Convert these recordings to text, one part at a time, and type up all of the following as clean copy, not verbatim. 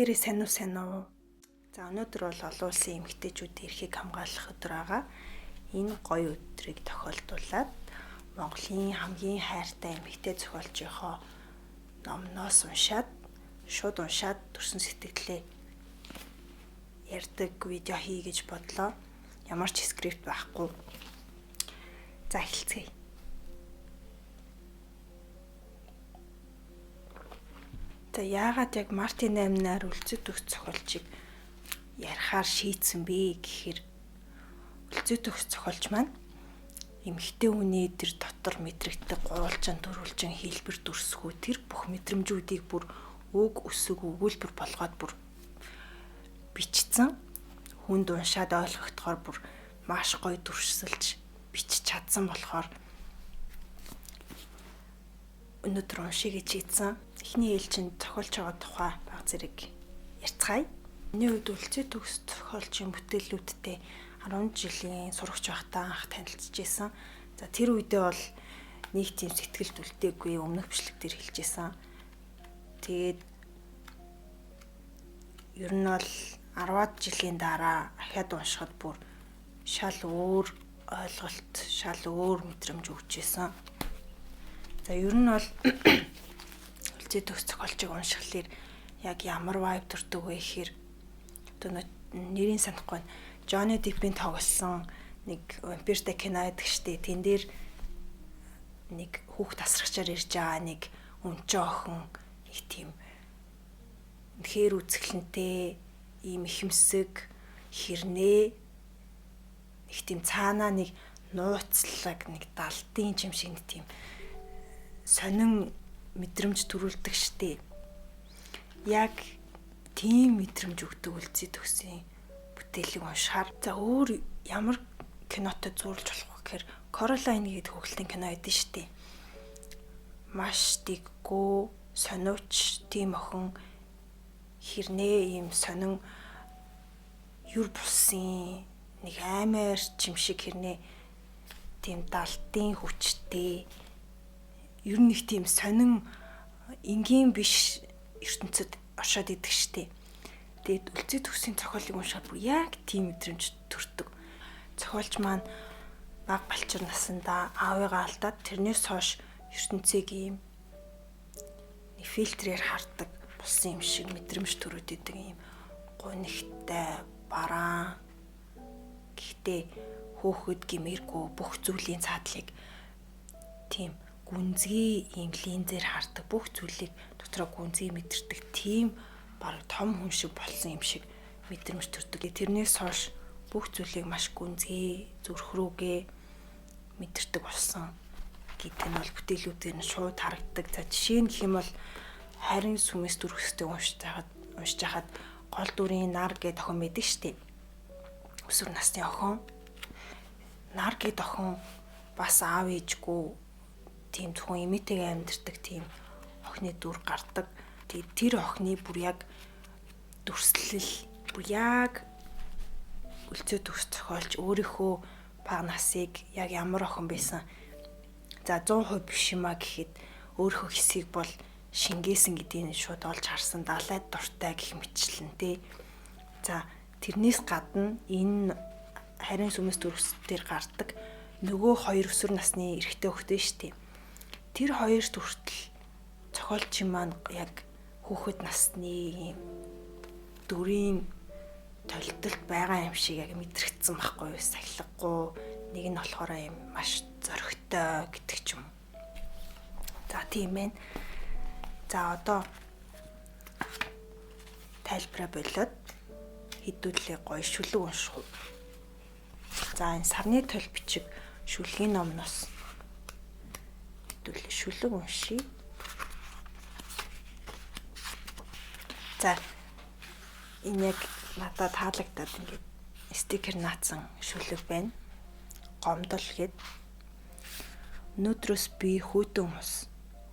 бүгдээрээ сайн уу? За өнөөдөр бол олон улсын эмэгтэйчүүдийн эрхийг хамгаалах өдөр байгаа. Энэ гоё өдрийг тохиолдуулаад Монголын хамгийн хайртай эмэгтэй зохиолчийнхоо номноос шууд уншаад төрсэн сэтгэлээ ярьдаг видео хий гэж бодлоо. Ямар ч скрипт байхгүй. За эхэлцгээе. За яагаад яг Мартин Аймнаар үлцэт төгс зохиолчийг ярихаар шийдсэн бэ гэхээр үлцэт төгс зохиолч маань эмэгтэй хүний тэр дотор мэдрэгддэг гуулжин төрүүлжин хэлбэр дүрсгүй тэр бүх мэдрэмжүүдийг бүр үг өсөг өгүүлбэр болгоод бүр бичсэн. Хүнд уншаад ойлгохдохоор бүр маш гоё дүрсэлж бичиж чадсан болохоор өнөөдөр уншия гэж шийдсэн. Эхний ээлжинд зохиолч байгаа тухай баг зэрэг ярьцгаая. Миний хувьд үлцэт төгс зохиолчийн бүтээлүүдтэй 10 жилийн сурагч байхдаа анх танилцчихсан. За тэр үедээ бол нэг тийм сэтгэлд үлдээгүй өмнөх бичлэг дээр хэлжсэн. Тэгээд ер нь бол 10-аад жилийн дараа ахаад уншихад бүр шал өөр ойлголт, шал өөр мэдрэмж өгчээсэн. За ер нь бол үлцэт төгс зохиолчийг уншихлаар яг ямар vibe төрдөг вэ гэхээр одоо нэрийн санахгүй Johnny Depp-ийн тоглосон нэг вампиртай кино байдаг штэ. Тэн дээр нэг хүүхд тасрагчаар ирж байгаа нэг өмчөө охин нэг тийм үнэхээр үзэсгэлэнтэй ийм ихэмсэг хэрнээ нэг тийм цаанаа нэг нууцлаг нэг далдын юм шиг нэг тийм сонин мэдрэмж төрүүлдэг штэ. Яг тийм мэдрэмж өгдөг үлцэт төгсийн бүтээлийг уншихаар за өөр ямар кинотой зурлж болох вэ гэхээр Coraline гэдэг хүүхэлдэйн кино байдаг штэ. Маш дэггөө сониуч тийм охин хэрнээ ийм сонин юр бусын нэг аймаар чим шиг хэрнээ тийм далдын хүчтэй ер нь нэг тийм сонин энгийн биш ертөнцид оршоод идэг штэ. Тэгээд үлцэт төгсийн зохиолыг уншаад бүр яг тийм мэдрэмж төрдөг. Зохиолч маань баг балчир насандаа аавыгаа алдаад тэрнээс хойш ертөнцийг ийм нэг фильтрээр хардаг болсон юм шиг мэдрэмж төрөд идэг ийм гунигтай бараан. Гэхдээ хөөхөд гимэргүй бүх зүйлийн цаадлыг тийм гүнзгий ийм линзээр хардаг бүх зүйлийг дотроо гүнзгий мэдэрдэг тийм баг том хүн шиг болсон юм шиг мэдрэмж төрдөг. Тэрнээс хойш бүх зүйлийг маш гүнзгий зүрхрүүгээ мэдэрдэг болсон гэдэг нь бол бүтээлүүдээр нь шууд харагддаг. За жишээ нь гэх юм бол харин сүмэс дүрхстэй уншиж хахад гол дүрийн нар гэдэг охин байдаг штеп. Өсвөр насны охин. Нар гэдэг охин бас аав ээжгүй тийм зөвхөн эмээтэйгээ амьдардаг тийм охины дүр гардаг. Тэгээд тэр охины бүр яг дүрслэл бүр яг үлцэт төгс зохиолч өөрийнхөө бага насыг яг ямар охин байсан. За 100% биш юмаа гэхэд өөрийнхөө хэсгийг бол шингээсэн гэдгийг шууд олж харсан далайд дуртай гэх мэтчлэн тий. За тэрнээс гадна энэ харин сүмэс дүрсээр гардаг нөгөө хоёр өсвөр насны эрэгтэй хөхтэй штеп. Тэр хоёрт хүртэл зохиолчийн маань яг хүүхэд насны дүрийн толилтолд байгаа юм шиг яг мэдрэгдсэн байхгүй юу? Сахилгагүй нэг нь болохоор юм маш зоригтой гэдэг ч юм. За тийм ээ. За одоо тайлбараа болоод хэдүүлээ гоё шүлэг унших уу. За энэ сарны тойл бичиг шүлгийн номноос хэдүүлээ шүлэг уншия. За энэ яг надад таалагдаад ингээд стикер наацсан шүлэг байна. Гомдол гээд өнөөдрөөс би хүүтэн хүмүүс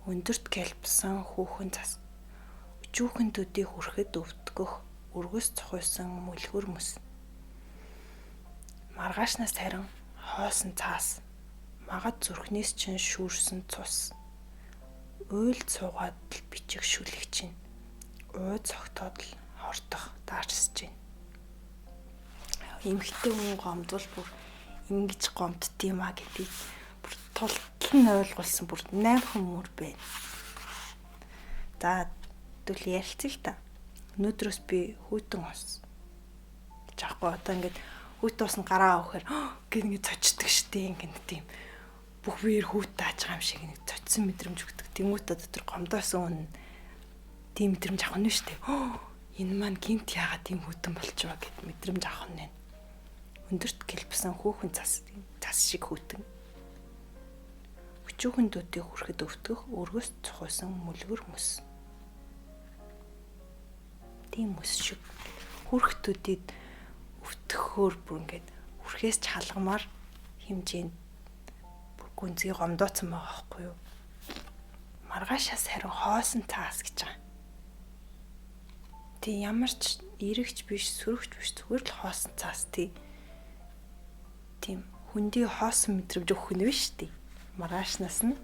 өндөрт гэлбсэн хүүхэн цас өчүүхэн төдий хүрэхэд өвдгөх өргөс цохойсон мүлгэр мэс маргаашнаас харин хоосон цаас магад зүрхнээс чинь шүүрсэн цус уйлд суугаад л бичих шүлэг чинь ууд цогтоод л ордох даарсаж байна. Эмэгтэй хүн гомдвол бүр ингэж гомддгиймаа гэдгийг бүр тултал нь ойлгуулсан бүр 8 хүмүүр байна. За тэгвэл ярилцъя л та. Өнөөдрөөс би хүйтэн ус. Жахгүй одоо ингээд хүйтэн ус нь гараа авахаар гэнэ ингэ цочдөг штеп ингэ тийм бүх биеэр хүүт тааж байгаа юм шиг нэг цоцсон мэдрэмж өгдөг. Тэнгүүтээ дотор гомдоосон хүн тийм мэдрэмж авах нь штеп. Энэ маань гинт яагаад тийм хүйтэн болчихваа гэд мэдрэмж авах нь. Өндөрт гэлбсэн хүүхэн цас шиг хүйтэн. Өчүүхэн дүүдийг хүрэхэд өвтгөх өргөс цохойсон мүлгэр мөс. Тийм мөс шиг хүрхтүүдийг өвтгөхөөр бүр ингээд хүрхээс ч халгамаар хэмжээнд бүр гүнзгий гомдооцсон байгаа байхгүй юу? Маргаашаас харин хоосон цаас гэж байгаа. Тэг ямар ч эрэгч биш, сөрөгч биш, зүгээр л хоосон цаас тийм хүндий хоосон мэдрэмж өгөх нь биш тий. Маргаашнаас нь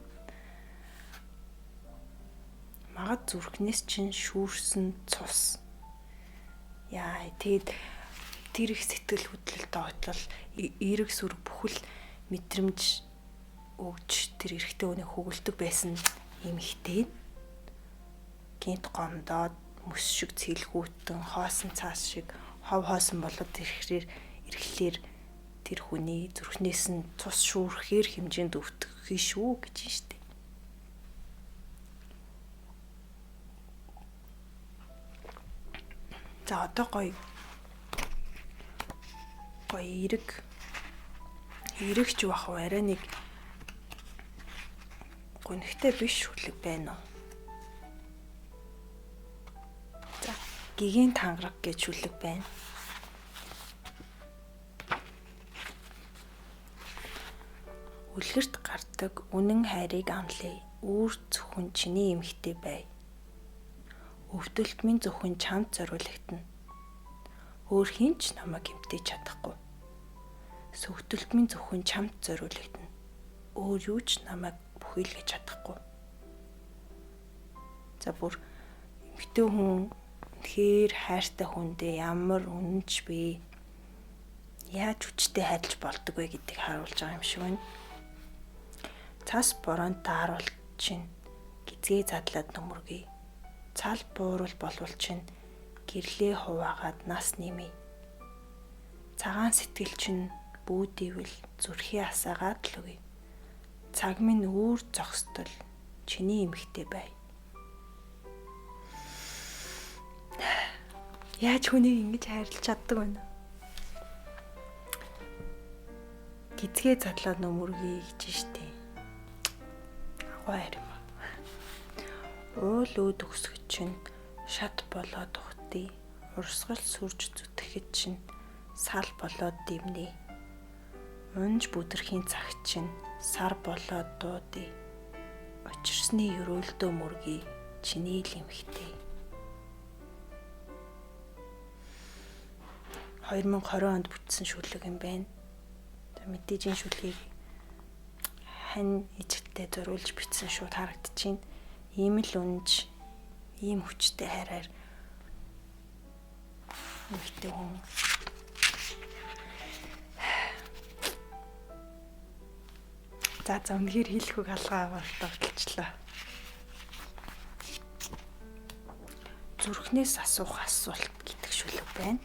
магад зүрхнээс чинь шүүрсэн цус. Яа, тэгэд тэр их сэтгэл хөдлөлтөд отлол эерэг сүрэг бүхэл мэдрэмж өгч тэр эрэгтэй хүнийг хөглөдөг байсан эмэгтэй. Гинт гомдоод мөс шиг цэлгүүтэн хоосон цаас шиг хов хоосон болоод ирэхлээр тэр хүний зүрхнээс нь цус шүүрхээр хэмжээнд өвтгөх шүү гэж штэ. За одоо гоё эрэгч бах арай нэг гонхтой биш хүлэг байна уу? За гигийн тангараг гэж хүлэг байна. Үлгэрт гардаг үнэн хайрыг амлая. Үүр зөвхөн чиний эмхтэй бай. Өвдөлт минь зөвхөн чамд зориулагдана. Өөр хинч намайг эмтэж чадахгүй. Сүгдэлт минь зөвхөн чамд зориулагдана. Өөр юу ч намайг бүхийлгэж чадахгүй. За бүр эмхтэй хүн үнэхээр хайртай хүндээ ямар үнэнч бэ? Яаж хүчтэй хайрлаж болдог вэ гэдгийг харуулж байгаа юм шиг байна. Цас бороонд тааруулт чинь гизгээ задлаад нөмөргий. Цал буурал болвол чинь гэрлээ хуваагаад нас нэмий. Цагаан сэтгэл чинь бүүдийвэл зүрхээ асаагаад л үгүй. Цаг минь үүр зогсдол чиний эмхтэй бай. Яаж хүнийг ингэж хайрлаж чаддаг вэ? Гизгээ задлаад нөмөргий гэж штэ. Хайр юм. Уул үүд өсгөж чинь шат болоод ухтыг. Урсгал сүрж зүтгэхэд чинь сал болоод дэмнэ. Унж бүдэрхийн цагт чинь сар болоод дуудъя. Очирсны өрөөлдөө мөргий чиний л эмхтэй. 2020 онд бүтсэн шүлэг юм байна. Мэдээж энэ шүлгийг хань ижигтэй зориулж бичсэн шууд харагдчихээн. Ийм л үнж, ийм хүчтэй хайраар эмэгтэй хүн за үнэхээр хэлэхүйг алгаа болтолчлоо. Зүрхнээс асуух асуулт гэдэг шүлэг байна.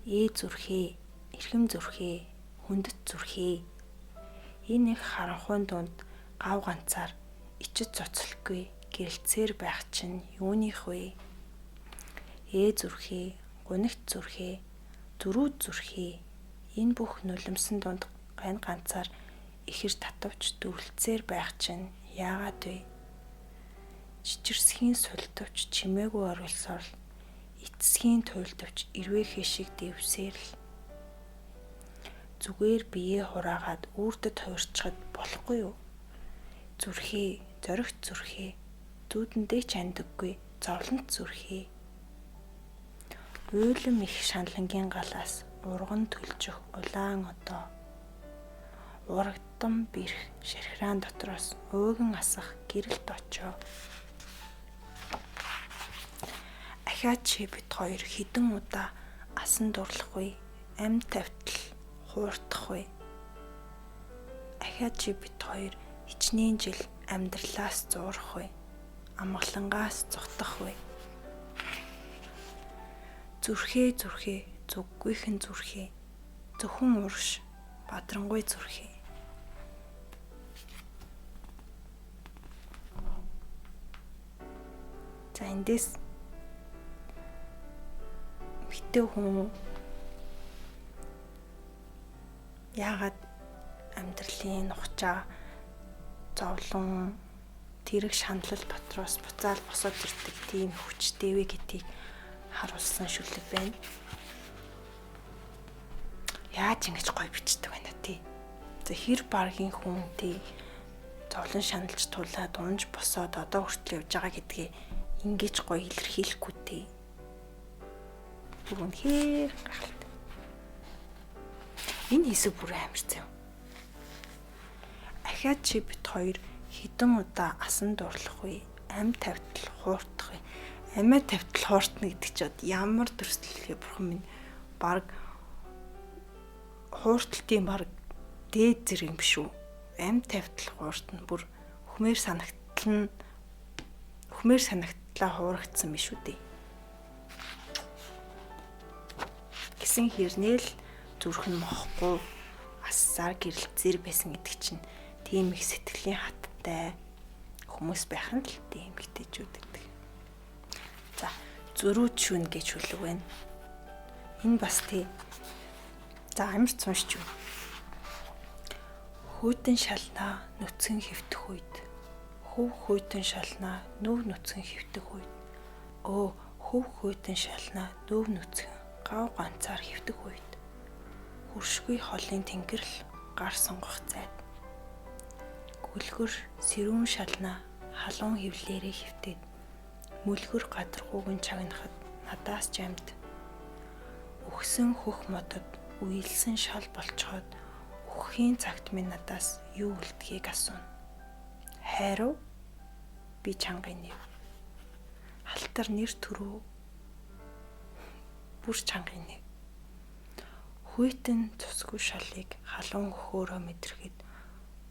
Зүрхээ, эрхэм зүрхээ, хүндэт зүрхээ. Энэ их харанхуйн дунд гав ганцаар ичид цоцлохгүй гэрэлцээр байх чинь юуных вэ? Зүрхээ, гунигт зүрхээ, зөрүүд зүрхээ. Энэ бүх нулимсан дунд гань ганцаар ихэр татвч дүрлцээр байх чинь яагаад вэ? Чичирсхийн султвч чимээгүй оруулсаар эцсхийн туйлдвч ирвэхээ шиг дэвсээр л зүгээр бие хураагаад үрдэд хуурчхад болохгүй юу? Зүрхээ, зоригт зүрхээ, зүудэндээ ч андаггүй зовлонт зүрхээ. Уйлам их шаналнгийн галаас урган төлжих улаан одоо. Урагдам бэрх ширхраан дотроос ууган асах гэрэлт очоо. Ахиад чи бид хоёр хэдэн удаа асан дурлах вэ? Амь тавтал хуурдах вэ? Ахиад чи бид хоёр хичнээн жил амьдралаас зуурах вэ? Амгалангаас зогтох вэ? Зүрхээ зүггүйхэн зүрхээ зөвхөн урш бадрангуй зүрхээ. За эндээс битээ хүн яагаад амьдралын нухчаа зовлон тэрэг шаналл дотроос буцаал босоод ирдэг тийм хүчтэй вэ гэдгийг харуулсан шүлэг байна. Яаж ингэж гоё бичдэг байна тий. За хэр баргийн хүнтэй зовлон шаналж тулаад унж босоод одоо хүртэл явж байгаа гэдгээ ингэж гоё илэрхийлэхгүй тий. Бүр үнэхээр гайхалтай. Энэ хэсэг бүр амар зэв. Ахиад чи бид хоёр хэдэн удаа асан дурлах вэ? Амь тавтал хуурдах вэ? Амиа тавтал хууртна гэдэг чод ямар төрслөлөө бурхан минь баг хуурталтын баг дээд зэрэг юм биш үү? Амь тавтал хууртна бүр хүмээр санагтлаа хуурагдсан биш үү дээ. Гэсэн хэрнээл зүрх нь мохгүй ассаар гэрэлцээр байсан гэдэг чинь тийм их сэтгэлийн хаттай хүмүүс байх нь л тийм эмгтээчүүд гэдэг. За зөрүүд шүн гэж хүлэг байна. Энэ бас тий. За амарч уншиж байна. Хүйтэн шалнаа нүцгэн хөвтөх үед. Хөв хүйтэн шалнаа нүв нүцгэн хөвтөх үед. Хөв хүйтэн шалнаа нүв нүцгэн гав ганцаар хөвтөх үед. Хөршгүй холын тэнгэрл гар сонгох зайд. Гүлгэр сэрүүн шалнаа халуун хөвлөөрөө хөвтөд. Мүлгэр гадаргууг нь чагнахад надаас жамд. Өгсөн хөх модод үеэлсэн шал болцоход өгөхийн цагт минь надаас юу үлдэхийг асууна. Хайруу би чангын нэв. Халтар нэр төрөө бүр чангын нэв. Хүйтэн цусгүй шалыг халуун хөхөөрөө мэдрэхэд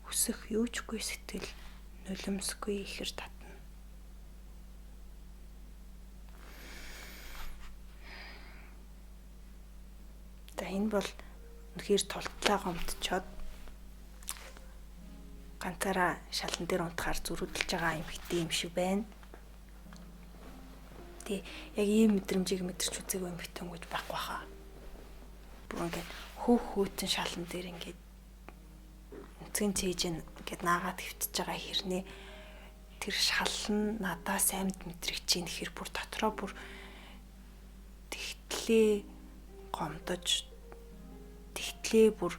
өсөх юучгүй сэтгэл нулимсгүй ихэр татна. За энэ бол үнэхээр тултлаа гомдчоод ганцаараа шалан дээр унтахаар зүрүүдэлж байгаа эмэгтэй юм шиг байна. Тэг яг ийм мэдрэмжийг мэдэрч үзээгүй эмэгтэй өнгөж байхгүй хаа. Бүр ингээд хүүтэн шалан дээр ингээд нүцгэн цээж ингээд наагаад хөвтөж байгаа хэрнээ тэр шалан надаас амьд мэдрэгч юм хэр бүр дотроо бүр тэгтлээ гомдож тэгтлээ бүр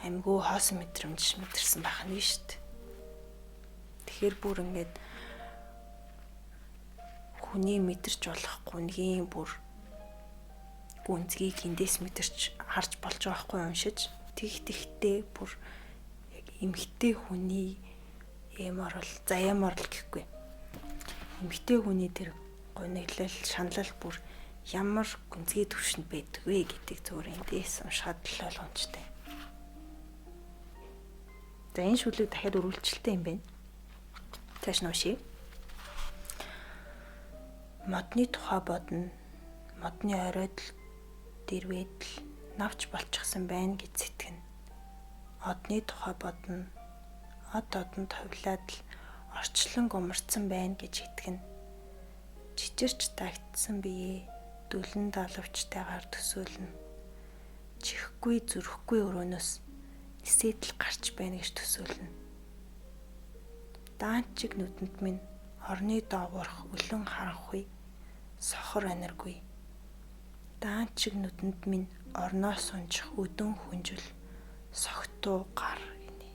амьгүй хоосон мэдэрсэн байх нь шүү дээ. Тэгэхээр бүр ингээд хүний мэдэрч болох гүнгийн бүр гүнзгийг эндээс мэдэрч харж болж байгаа хгүй уншиж тэгтээ бүр яг эмгтэй хүний ямар гэхгүй. Эмгтэй хүний тэр гониглал шаналл бүр ямар гүнзгий төвшөнд байдаг вэ гэдэг зүгээр эндээс уншаад л ойлгомжтой. За энэ шүлэг дахиад үргэлжилтэй юм байна. Тааш нууши. Модны тухай бодно. Модны оройд дэрвэд л навч болчихсон байна гэж сэтгэнэ. Одны тухай бодно. Од одонд ховлаад л орчлон гумарцсан байна гэж итгэнэ. Чичирч тагтсан бие дүлэн далавчтайгаар төсөөлнө. Чихгүй зүрхгүй өрөөнөөс нисэдл гарч байна гэж төсөөлнө. Даанчиг нүдэнд минь орны доогоорх өлөн харанхуй сохор аниргүй. Даанчиг нүдэнд минь орноос унжих өдөн хүнжил согтуу гар гинэ.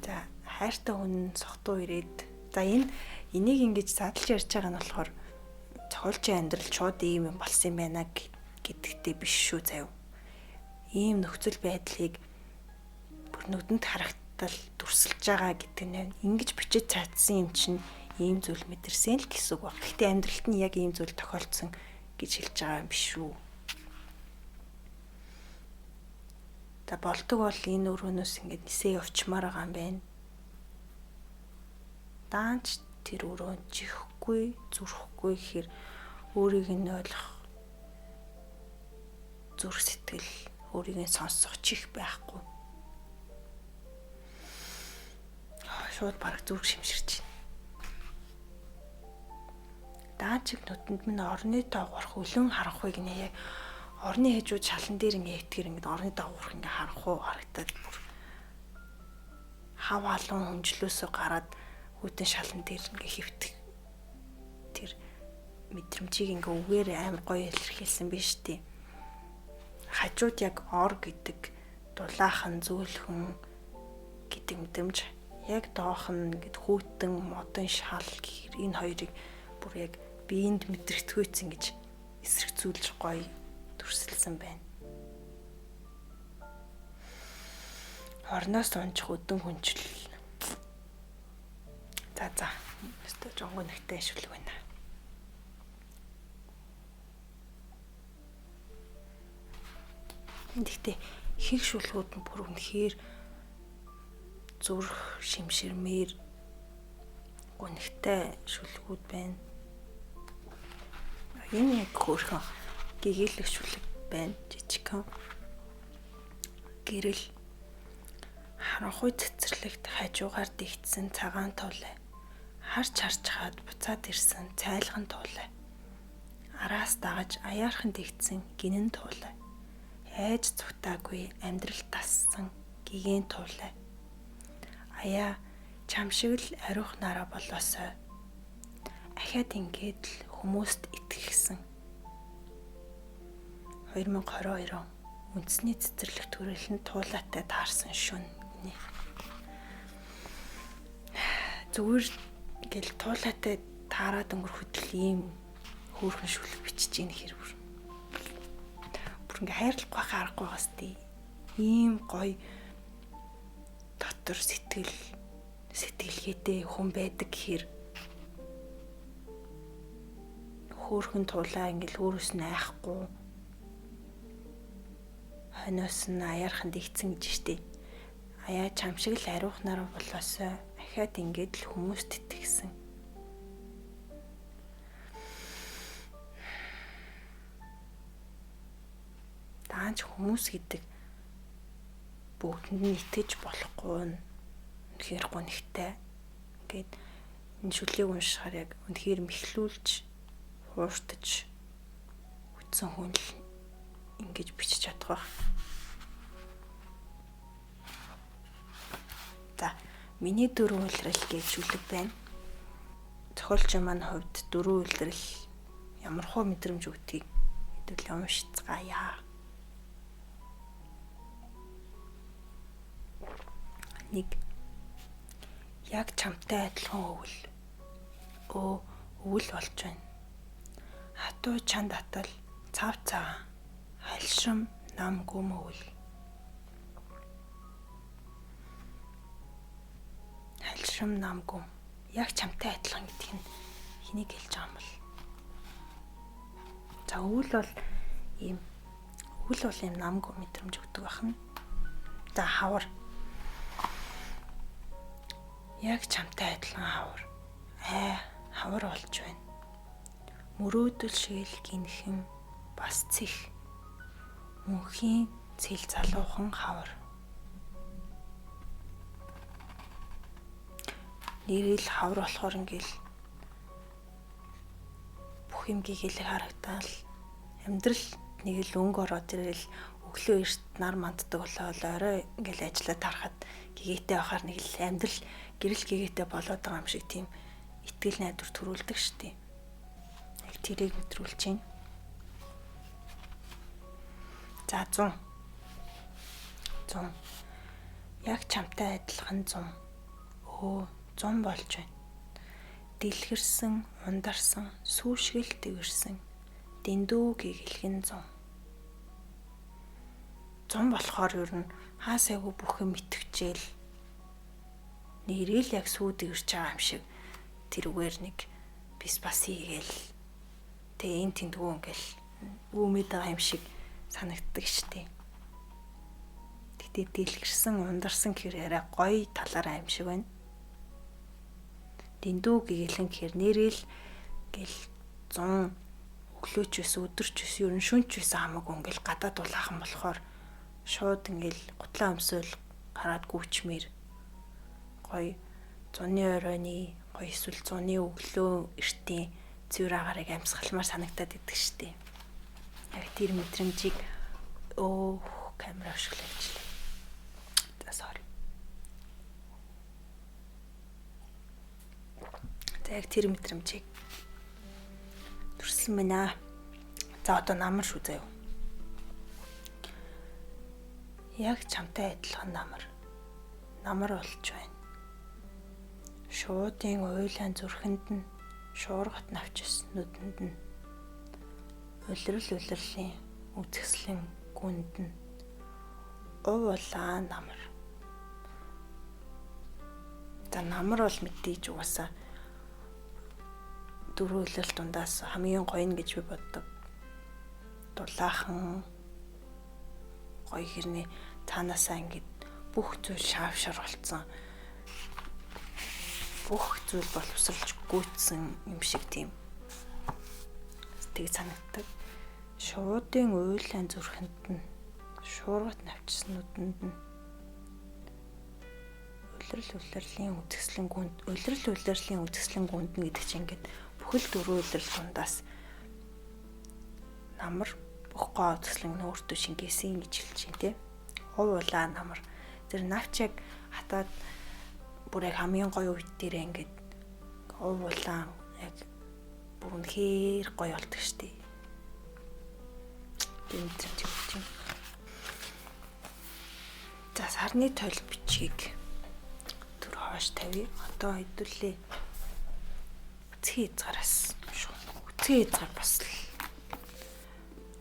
За хайртай хүн согтуу ирээд за энийг ингэж задлж ярьж байгаа нь болохоор цохолжийн амьдрал шууд ийм юм болсон юм байна гэдэгтэй биш шүү заяа. Ийм нөхцөл байдлыг бүр нүдэнд харагдтал дүрсэлж байгаа гэдэг нь ингэж бичиж цаацсан юм чинь ийм зүйл мэдэрсэн л гэсэн үг байна. Гэхдээ амьдралд нь яг ийм зүйл тохиолдсон гэж хэлж байгаа юм биш үү. За болдог бол энэ өрөөнөөс ингэж нисээ явчмаар байгаа юм байна. Даанч тэр өрөөнд чихгүй, зүрхгүй гэхээр өөрийг нь ойлгох зүрх сэтгэл, өөрийг нь сонсох чих байхгүй. Шууд бараг зүрх шимширч байна. Даанчиг нүдэнд минь орны доогоорх өлөн харахгүй гинэ. Яг орны хажууд шалан дээр ингээ итгэр ингээ орны доогоорх ингээ харах уу харагдаад бүр хав халуун хүнжлөөсөө гараад хүйтэн шалан дээр ингээ хөвтөх тэр мэдрэмжийг ингээ үгээр амар гоё илэрхийлсэн биз дээ. Хажууд яг ор гэдэг дулаахан зөөлхөн гэдэг мэдрэмж яг доох нь ингээд хүйтэн модон шал гэхэр энэ хоёрыг бүр яг биеинд мэдрэгдэхүйц ингэж эсрэгцүүлж гоё дүрсэлсэн байна. Орноос унчих өдөн хүнчил. За. Өстө жонгоо нэгтэй шүлэг байна. Гэхдээ ихэнх шүлгүүд нь бүр үнэхээр зүрх шимширмээр гонхтой шүлгүүд байна. Энэ яг хөөрхөн гэгээлэг шүлэг байна. Жижигхэн гэрэл харанхуй цэцэрлэгт хажуугаар дэгдсэн цагаан туулай. Харж хаад буцаад ирсэн цайлган туулай. Араас дагаж аяархан дэгдсэн гинэн туулай. Айж цутаагүй амьдрал тассан гигэн туулай. Аяа чам шиг л ариух нараа болоосой. Ахаад ингээд л хүмүүст итгэсэн. 2022 он үндэсний цэцэрлэг төрөлхөнд туулайтай таарсан шүн. Зүгээр гэл туулайтай таарад өнгөрөхөд л ийм хөөрхөн шүлэг бичиж ийн хэрвэр. Бүр ингээ хайрлахгүй харахгүй байгаас тий. Ийм гоё дотор сэтгэлгээтэй хүн байдаг гэхээр хөөрхөн тулаа ингээл өөрөөс нь айхгүй хойноос нь аяархан дэгцэн гэж штэ. Аяа чам шиг л ариух нараа болоосой ахаад ингээд л хүмүүст итгэсэн. Даанч хүмүүс гэдэг бүгдэнд нь итгэж болохгүй нь үнэхээр гонхтой. Ингээд энэ шүлгийг уншихаар яг үнэхээр мэхлүүлж хууртаж үтсэн хүн л ингэж бичиж чадах байх. За, миний дөрөв үйлрэл гэж шүлэг байна. Зохиолчийн маань хувьд дөрөв үйлрэл ямархуу мэдрэмж өгдгийг хэдүүл уншицгаая. 1. Яг чамтай адилхан өвөл болж байна. Хатуу чанд атал цав цаа хальшим нам гүм өвөл. Хальшим нам гүм яг чамтай адилхан гэдэг нь хэнийг хэлж байгаа юм бол. За өвөл бол ийм нам гүм мэдрэмж өгдөг байна. За хавар яг чамтай адилхан хавар. Хавар болж байна. Мөрөөдөл шиг л гинхэн бас цэх. Мөнхийн цэл залуухан хавар. Нэрэл хавар болохоор ингээл бүх юм гэгээлэг харагдаал амьдрал нэг л өнгө ороод ирэл өглөө эрт нар манддаг болоод орой ингээл ажиллаад тарахад гэгээтэй байхаар нэг л амьдрал гэрэл гэгээтэй болоод байгаа юм шиг тийм итгэл найдвар төрүүлдэг штеп. Яг тэрийг мэдрүүлж байна. За 100. Яг чамтай адилхан 100. 100 болж байна. Дэлгэрсэн, ундарсан, сүүшгэл дэвэрсэн. Дэндүү гэгэлхэн 100. 100 болохоор ер нь хаасайгүй бүх юм итгэж ижил нэрэл яг сүйд ирж байгаа юм шиг тэрүүгээр нэг бис бас хийгээл тэгээ энэ тэндгүү ингээл үүмэд байгаа юм шиг санагддаг штеп. Гэтэ дэлгэрсэн ундарсан гэхээр арай гоё талаараа юм шиг байна. Дэндүү гэгэлэн гэхээр нэрэл гэл 100 өглөөч байсан өдөрч байсан ерөн шүнч байсан хамаагүй ингээл гадаад улаахан болохоор шууд ингээл гутлаа өмсөөл хараад гүчмэр гоё зуны оройны гоё эсвэл зуны өглөө эртний цэвэр агарыг амьсгалмаар санагтаад идэг штеп. Яг тэр мэдрэмжийг камера ашиглаж. За sorry. Яг тэр мэдрэмжийг төрсөн байна. За одоо намар шүү заяа. Яг чамтай адилхан намар. Намар болж байна. Шуудын уйлаан зүрхэнд нь шуургат навчис нүдэнд нь улирал-улирлын үзэсгэлэн гүнд нь улаан намар. За намар бол мэдээж угаасаа дөрвөлөл дундаас хамгийн гоё нь гэж би боддог. Дулаахан гоё хэрнээ цаанаасаа ингэж бүх зүйл шаавшар болцсон. Бүх зүйл боловсролж гүйцсэн юм шиг тийм тийг санагддаг. Шуудын уйлаан зүрхэнд нь шуургат навчсан нүдэнд нь улирал-улирлын үзэсгэлэн гүнд нь гэдэг чинь ингээд бүхэл дөрвөн улирал дундаас намар бүх гоо үзэсгэлэн өөртөө шингээсэн гэж хэлж байна тий. Улаан намар. Тэр навчиг хатаад бүр яг хамгийн гоё үед дээрээ ингээд улаан яг бүр үнэхээр гоё болдог штеп. Тийм. За сарны тойл бичгийг түр хоош тавья. Одоо хэдүүлээ. Үцгийн хязгаараас шүү. Үцгийн хязгаар бас л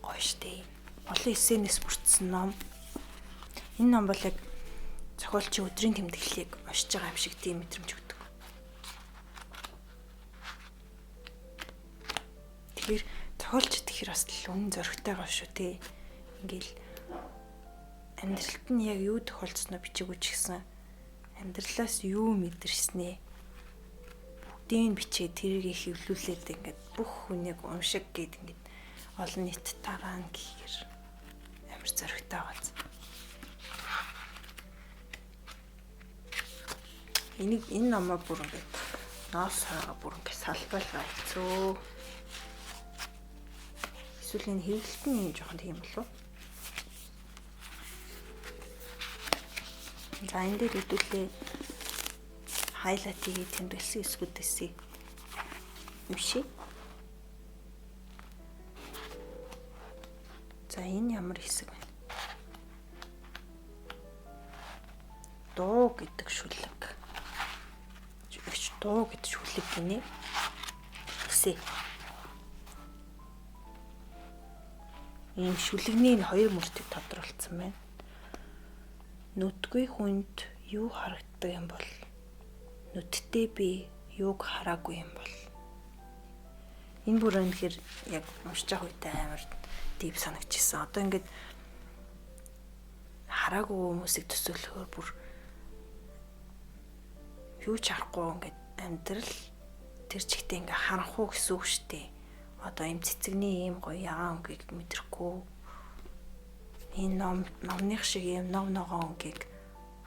гоё штеп. Олон эссенэс бүрдсэн ном. Энэ ном бол яг зохиолчийн өдрийн тэмдэглэлийг уншиж байгаа юм шиг тийм мэдрэмж өгдөг. Тэгэхээр зохиолч тэгэхээр бас л үнэн зөрөгтэй гоо шүү те. Ингээл амьдралд нь яг юу тохиолдсноо бичээгүй ч гэсэн амьдралаас юу мэдэрснээ бүгдийг бичээд тэрийг хэвлүүлээд ингээд бүх хүнийг уншиг гээд ингээд олон нийт тараана гэхээр амар зөрөгтэй байгааз. Энэ намаа бүр ингээд ноос хаага бүр ингээд салбайлгаа хэцүү. Эсвэл энэ хэвлэлтэн юм жоохон тийм болов. За энэ дээр хэдүүлээ хайлайтыг тэмдэглэсэн эсгүүдээсээ юмши. За энэ ямар хэсэг вэ? Дуу гэдэг шүлэг. Дуу гэдэг шүлэг гинэ. Үсэ. Ийм шүлэгний хоёр мөртөг тодорхойлцсон байна. Нүдгүй хүнд юу харагддаг юм бол нүдтэй би юуг хараагүй юм бол. Энэ бүр үнэхээр яг уншиж байгаа үедээ амар дип санагдчихсан. Одоо ингээд хараагүй хүмүүсийг төсөөлөхөөр бүр юу ч харахгүй ингээд амьдрал тэр чигтээ ингээ харанх уу гэсэн үг шүү дээ. Одоо им цэцэгний ийм гоё ягаан өнгийг мэдрэхгүй. Энэ номных шиг ийм ном ногоон өнгийг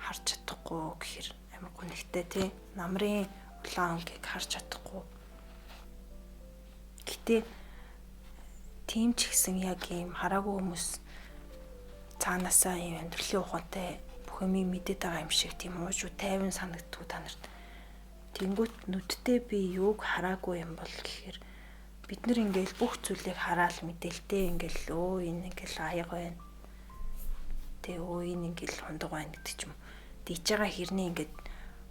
харж чадахгүй гэхээр амар гонхтой тий. Намрын улаан өнгийг харж чадахгүй. Гэтэ тийм ч гэсэн яг ийм хараагүй хүмүүс цаанаасаа ийм амьдралын ухаантай бүх юм мэдээд байгаа юм шиг тийм уужуу тайван санагддаг та нарт. Тэнгүүт нүдтэй би юуг хараагүй юм бол гэхээр бид нар ингээл бүх зүйлийг хараал мэдээлтэй ингээл энэ ингээл аяг байна. Тэгээ энэ ингээл хундаг байна гэдэг ч юм. Дийж байгаа хэрнээ ингээд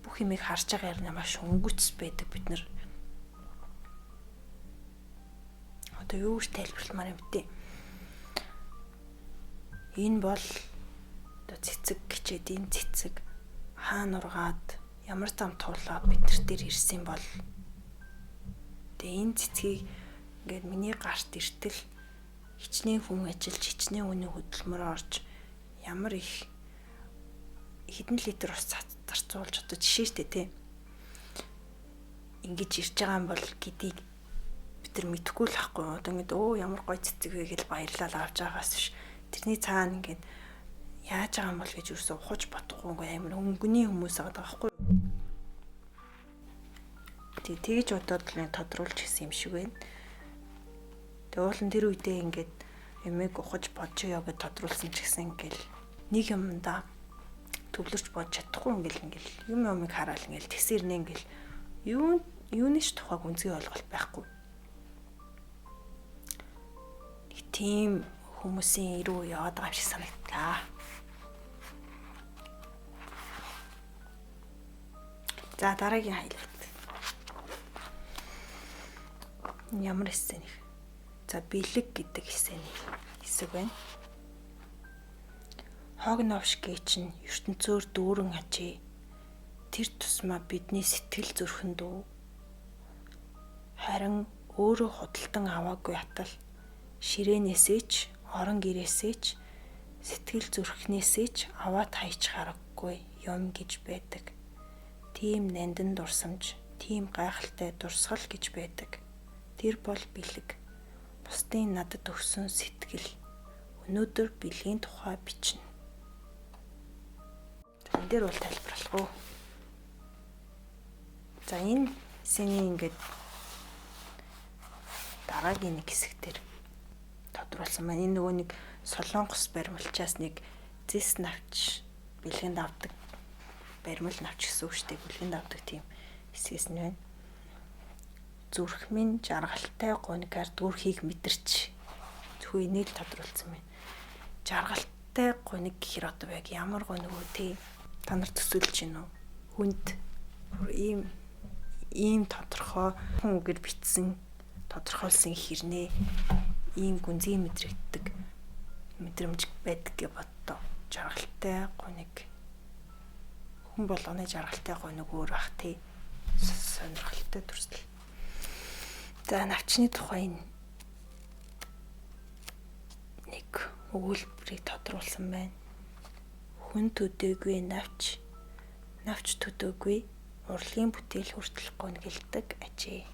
бүх юмыг харж байгаа юм маш өнгөц байдаг бид нар. Одоо юу гэж тайлбарламаар юм бэ? Энэ бол одоо цэцэг гэчээд энэ цэцэг цаана ургаад ямар зам туулаад бид нар дээр ирсэн бол тэгээ энэ цэцгийг ингээд миний гарт иртэл хичнээн хүн ажиллаж хичнээн үний хөдөлмөр орж ямар их хэдэн литр ус зарцуулж одоо жишээ штэ тий. Ингэж ирж байгаа юм бол гэдгийг бид нар мэдэхгүй л ахгүй. Одоо ингэ ямар гоё цэцэг вэ гэж баярлал авч байгаас биш. Тэрний цаана ингэ яаж байгаа юм бол гэж юусэн ухаж бодохгүй амар өнгөний хүмүүс байгаа байхгүй. Тэгж бодоод л тодруулж гисэн юм шиг байна. Тэгээ уулын тэр үедээ ингээд ямиг ухаж бодчихё гэж тодруулсан ч гэсэн ингээл нэг юмдаа төвлөрч бодож чадахгүй ингээл юмыг хараал ингээл тэгсэрнэ ингээл юунийч тухайг үнцгий ойлголт байхгүй. Нэг тийм хүмүүсийн ирүү яваад байгаа юм шиг санагдлаа. За дараагийн хайлт. Ямар эссэн их. За бэлэг гэдэг хэсэг байна. Хог новш гээчин ертөнцөөр дүүрэн ажээ. Тэр тусмаа бидний сэтгэл зүрхэн дүү. Харин өөрөө худалдан аваагүй атал ширээнээсээ ч орон гэрээсээ ч сэтгэл зүрхнээсээ ч аваад хайч хараггүй юм гэж байдаг. Тийм нандин дурсамж, тийм гайхалтай дурсгал гэж байдаг. Тэр бол бэлэг. Бусдын надад өгсөн сэтгэл. Өнөөдөр бэлгийн тухай бичнэ. Тэн дээр бол тайлбарлах уу. За энэ сэний ингээд дараагийн нэг хэсэгтэр тодруулсан маань энэ нөгөө нэг солонгос баримлчаас нэг зэс навч бэлгэнд авдаг баримл навч гэсэн үг шүү дээ. Бэлгэнд авдаг тийм хэсгээс нь байна. Зүрх минь жаргалтай гунигаар дүрхийг мэдэрч зөвхөн энийг л тодруулсан байна. Жаргалтай гуник гэхэр одоо яг ямар гуник вэ тий? Та нар төсөөлж гин үү? Хүнд ийм тодорхой хүн үгээр бичсэн тодорхойлсон хэрнээ ийм гүнзгий мэдрэгддэг мэдрэмж байдаг гэж боддоо. Жаргалтай гуник хүн болгоны жаргалтай гуник өөр бах тий. Сонирхолтой төрсөл. За навчны тухай нэг өгүүлбэрийг тодруулсан байна. Хүн төдөөгүй навч төдөөгүй урлагийн бүтээл хүртэл гонгэлдэг ажээ.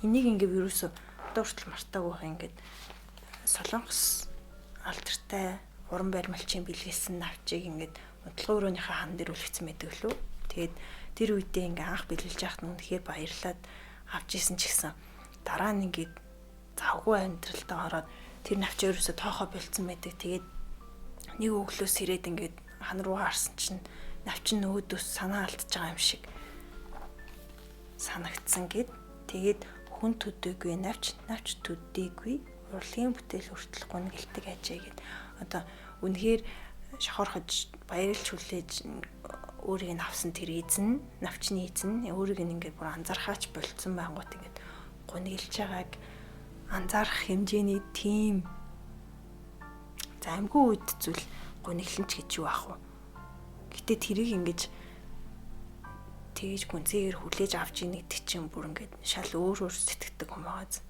Энийг ингээд юусоо дууртал мартаагүй хаа ингээд солонгос алдартай уран баримлчийн бэлгэлсэн навчийг ингээд унтлагын өрөөнийхөө хан дээр үлгцсэн байдаг лөө. Тэгээд тэр үедээ ингээд анх бэлгэлж яхад нь үнэхээр баярлаад авч исэн ч гэсэн дараа нь ингээд завгүй амьдралтаа ороод тэр навчаа ерөөсө тоохоо болцсон байдаг. Тэгээд нэг өглөөс ирээд ингээд хан руу харсан чинь навч нь өөдөөс санаа алдчихж байгаа юм шиг санагдсан гэд. Тэгээд хүн төдөөгүй навч төдөөгүй урлагийн бүтээл хүртэл гонгэлдэг ажээ гэд. Одоо үнэхээр шохорхож баярлж хүлээж өөрийг нь авсан тэр эзэн, навчны эзэн өөрийг нь ингээд бүр анзаархаач болцсон байнгут ингээд гонгэлж байгааг анзаарах хэмжээний тийм замгүй үед зүйл гонэглэнч гэж юу ах вэ? Гэтэ тэрийг ингэж тэгж гүнзгийгээр хүлээж авч ийн гэдэг чинь бүр ингээд шал өөр сэтгэдэг юм байгааз.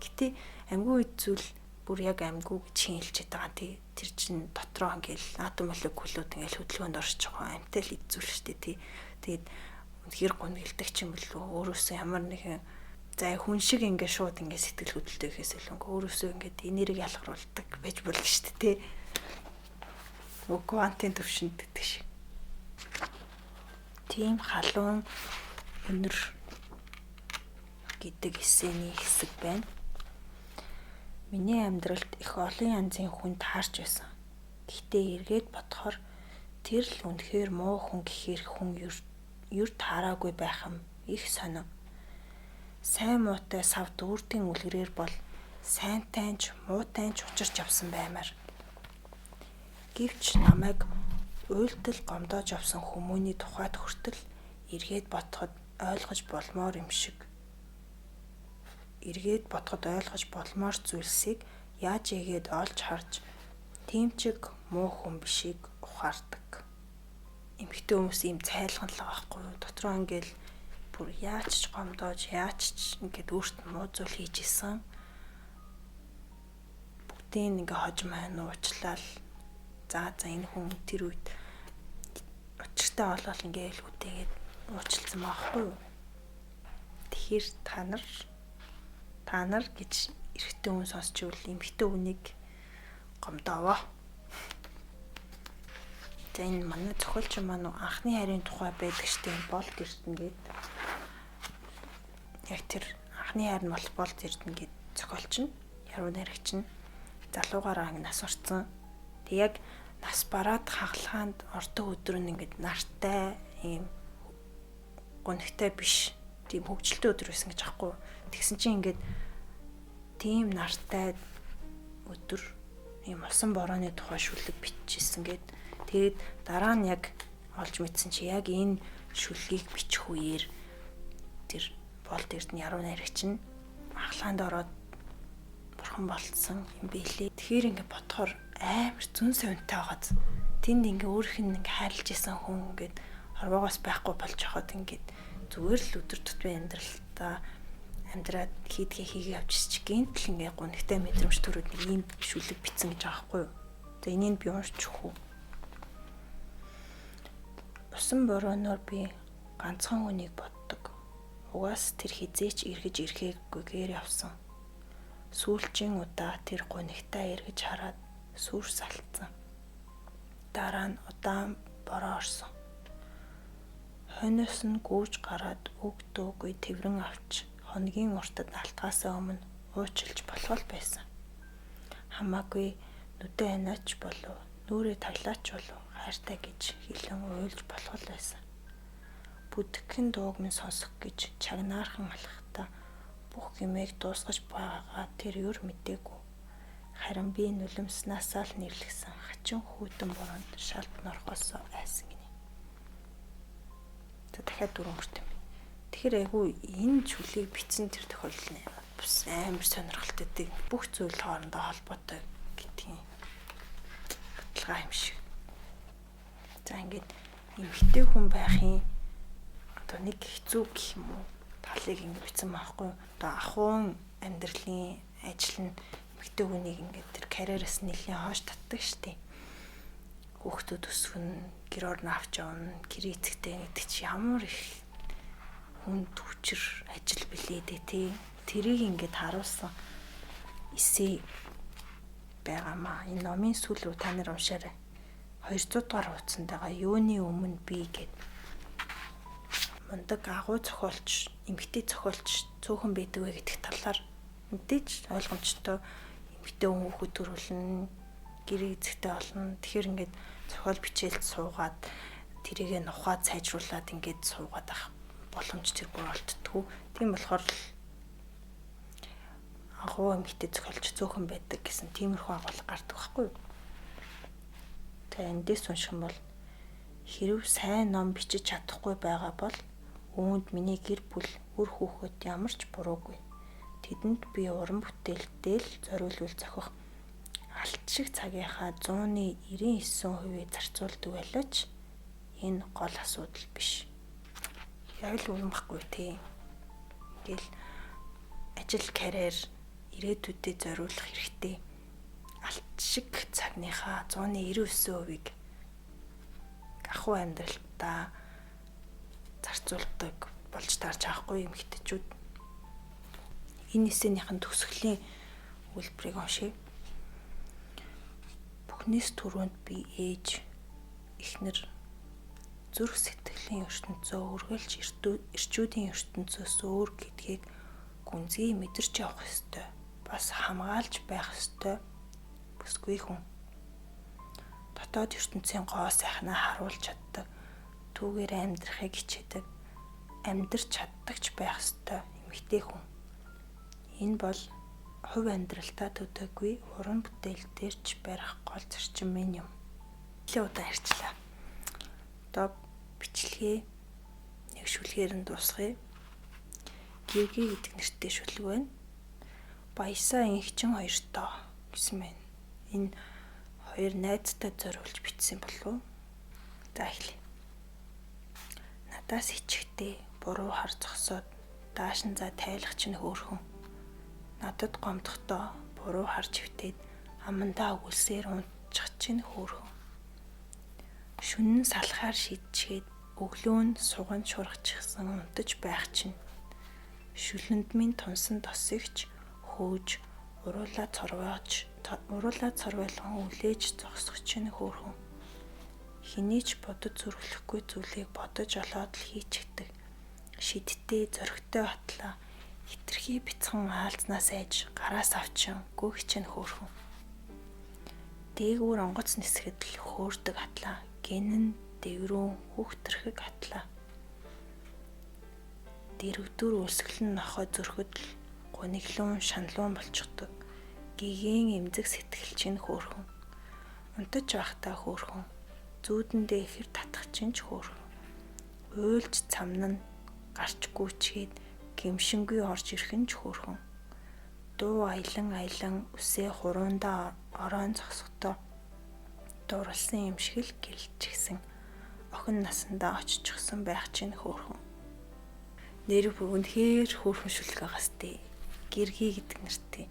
Гэтэ амьгүй үед зүйл бүр яг амьгүй гэж хэлж байгаа тий. Тэр чинь дотроо ингээл атом молекулууд ингээл хөдөлгөөнд орж байгаа амьтай л эзүүл штэ тий. Тэгээд үнэхээр гонгэлдэг ч юм болов өөрөөсөө ямар нэгэн за хүн шиг ингээд шууд ингээд сэтгэл хөдлөлтөө гэхээс илүү өөрөөсөө ингээд энерги ялгаруулдаг байж болно штэ тий. Квантын төвшөнд гэдэг шиг. Тийм халуун өнөр гэдэг эсэний хэсэг байна. Миний амьдралд их олон янзын хүн таарч байсан. Гэхдээ эргээд бодохоор тэр л үнэхээр муу хүн гэхээр хүн юр таараагүй байх юм их сонин. Сайн муутай савд үрдийн үлгэрээр бол сайнтайч муутайч учирч явсан баймаар. Гэвч намайг уйлдал гомдоож авсан хүмүүний тухайд хүртэл эргээд бодоход ойлгож болмоор юм шиг. Эргээд бодоход ойлгож болмоор зүйлсийг яаж ийгээд олж харж тиймчиг муу хүн бишийг ухаардаг. эмэгтэй хүмүүс ийм цайлган л байгаа байхгүй юу? Дотроо ингээл бүр яаж ч гомдоож, яаж ч ингээд өөрт нь муу зүйл хийж исэн. Бүгдийг ингээ хожим хань уучлал. За энэ хүн тэр үед учиртай болол ингээл үтэйгээд уучлалсан байхгүй юу? Тэгэхээр та нар гэж эрэгтэй хүн сонсч ивэл эмэгтэй хүнийг гомдоовоо. За энэ манай зохиолч маань анхны хайрын тухай байдаг штеп болд эрдэнэ гээд яг тэр анхны хайр нь болд эрдэнэ гээд зохиолч нь яруу найрагч нь залуугаараа нас орсон. Тэг яг нас бараад хагалгаанд ордог өдөр нь ингээд нартай ийм гонхтой биш тийм хөвгөлтэй өдөр байсан гэж аахгүй. Тэгсэн чинь ингээд тийм нартай өдөр ийм усан борооны тухай шүлэг бичижсэн гээд тэгээд дараа нь яг олж мэдсэн чи яг энэ шүлгийг бичих үеэр тэр болд эрдэнэ яруу найрагч нь хагалгаанд ороод бурхан болцсон юм билээ. Тэгэхээр ингээд бодохоор амар зүн совинтай байгааз тэнд ингээ өөрийнх нь ингээ хайрлаж исэн хүн ингээд хорвоогоос байхгүй болж хахад ингээд зүгээр л өдөр тутмын амьдраад хийгээ явчихс чи гинтл ингээ гонхтой мэдрэмж төрөөд нэг ийм шүлэг битсэн гэж байгаа байхгүй юу. За энийг би уншчих уу. Усан борооноор би ганцхан хүнийг боддог. Угаас тэр хизээч эргэж ирэхгүйгээр явсан. Сүүлчийн удаа тэр гонхтой эргэж хараад сүр салтсан. Дараа нь удаан бороо орсон. Хойноос нь гүйж гараад үг дуугүй тэврэн авч хоногийн уртад алтгаасаа өмнө уучлж болох байсан. Хамаагүй нүдэ ханаач болов, нүрээ таглаач болов хайртай гэж хэлэн уйлж болох байсан. Бүдгхэн дууг минь сонсох гэж чагнаархан алхахтаа бүх юмыг дуусгаж байгаагаа тэр юр мэдээгүй. Харин би нулимснаасаа л нэрлэгсэн хачин хүйтэн бороонд шалт норхосоо айсан гинэ. За дахиад дөрөв мөрт юм. Тэгэхээр айгүй энэ чүлийг бичсэн тэр тохиолдол нь бас амар сонирхолтой. Бүх зүйл хоорондоо холбоотой гэдгийг баталгаа юм шиг. За ингээд эмэгтэй хүн байхын одоо нэг хэцүү гэх юм уу талыг ингэ бичсэн байхгүй. Одоо ахуйн амьдралын ажил нь эмэгтэй хүнийг ингээд тэр карьераас нэлийн хоош татдаг штеп. Хүүхдүүд өсгөн, гэр орон авч явна, гэр эцэгтэй гэдэг чи ямар их хүнд хүчээр ажил билээ дээ тий. Тэрийг ингээд харуулсан эссе байгаамаа. Энэ номын сүүл рүү та нар уншаарай. 200 дугаар хуудсанд байгаа юуны өмнө би гэд мундаг агуу зохиолч, эмэгтэй зохиолч цөөхөн байдаг вэ гэдэг талаар мэдээж ойлгомжтой. Эмэгтэй хүүхэд төрүүлнэ, гэр эзэгтэй болно. Тэгэхээр ингээд зохиол бичээлд суугаад тэрийг нухаад сайжруулад ингээд суугаад авах боломж тэр бүр олддгүү. Тийм болохоор агуу эмэгтэй зохиолч цөөхөн байдаг гэсэн тиймэрхүү агуулга гардаг байхгүй юу? Тэгээ эндээс унших юм бол хэрв сайн ном бичиж чадахгүй байгаа бол үүнд миний гэр бүл үр хүүхэд ямар ч буруугүй. Тэдэнд би уран бүтээлдээ л зориулвал зохих алт шиг цагийнхаа 199% зарцуулдаг байлаач энэ гол асуудал биш. Яг л үнэн баггүй тий. Ингээл ажил карьер ирээдүйдээ зориулах хэрэгтэй. Алт шиг цагныхаа 199%-ийг ахуй амьдралтаа зарцуулдаг болж таарч байхгүй юм хэтчүүд. Энэ эссенийхэн төгсгөлийн үйлбэрийг уншъя. Бүхнээс түрүүнд би ээж, эхнэр, зүрх сэтгэлийн ертөнцөө үргэлж эрчүүдийн ертөнцөөс өөр гэдгийг гүнзгий мэдэрч явах ёстой. Бас хамгаалж байх ёстой. Бүсгүй хүн. Дотоод ертөнцийн гоо сайхнаа харуулж чаддаг. Түүгээр амьдрахыг хичээдэг. Амьдрч чаддагч байх ёстой эмэгтэй хүн. Энэ бол хувь амьдралтаа төдөөгүй уран бүтээл дээрч барих гол зарчим минь юм. Нэлээд удаан ярьчлаа. Одоо бичлэгээ нэг шүлгээр нь дуусгая. Гэрги гэдэг нэртэй шүлэг байна. Баясаа инхчин хоёртоо гэсэн байна. Энэ хоёр найзтай зориулж бичсэн болов уу? За эхлэе. Надаас ичгтэй буруу хар зогсоод дааш нь за тайлах чинь хөөрхөн. Надад гомдохдоо буруу хар живтээд амандаа өгүүлсээр унтчих чинь хөөрхөн. Шүнэн салахаар шийдчихэд өглөө нь суган шургачихсан унтаж байх чинь. Шүлэнд минь тунсан тосогч хөөж уруулаа цорвойлон үлээж зогсох чинь хөөрхөн. Хинээч бодож зүрхлэхгүй зүйлийг бодож олоод л хийчихдэг. Шидтэй зөрөгтэй батлаа хитрхи бяцхан аалзнаас айж гараас авчин гүөх чинь хөөрхөн. Дээгүүр онгоц нисгэд л хөөрдөг атлаа гинэн дэврүүн хүүхтэрхэг атлаа. Дэрвдүр үлсгэлэн нохой зөрөхөд л гониглуун шаналуун болчихдог. Гигийн эмзэг сэтгэл чинь хөөрхөн. Унтаж байхдаа хөөрхөн. Зүүдэндээ ихэр татах чинь ч хөөрхөн. Уйлж цамнан гарч гүйчгээд гимшингүй орж ирэх нь ч хөөрхөн. Дуу аялан үсээ хуруундаа ороон зогсохдоо дурлсан юм шиг л гэлчихсэн. Охин насандаа оччихсан байх чинь хөөрхөн. Нэр бүгнхээр хөөрхөн шүлэг байгаас тээ. Гэргий гэдэг нэртэй.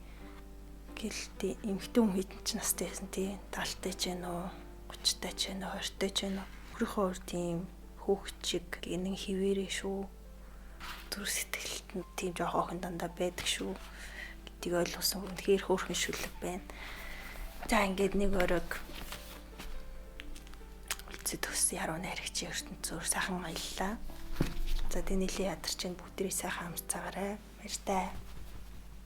Гэлтэй эмхтэн хүн хэдэн ч настай байсан тий. 70-тай ч гэнэ үү, 30-тай ч гэнэ үү, 20-тай ч гэнэ үү. Өөрийнхөө өөр тийм хүүхчиг гинэн хിവэрээ шүү. Түр сэтгэлд нь тийм жоох охин дандаа байдаг шүү. Гэдгийг ойлгосон үнэхээр хөөрхөн шүлэг байна. За ингээд нэг өрөг үлцэд төс яруу найрагчийн ертөнцөөр сайхан аяллаа. За тэний ядарч бүгдээ сайхан амсцаагаарай. Баяртай.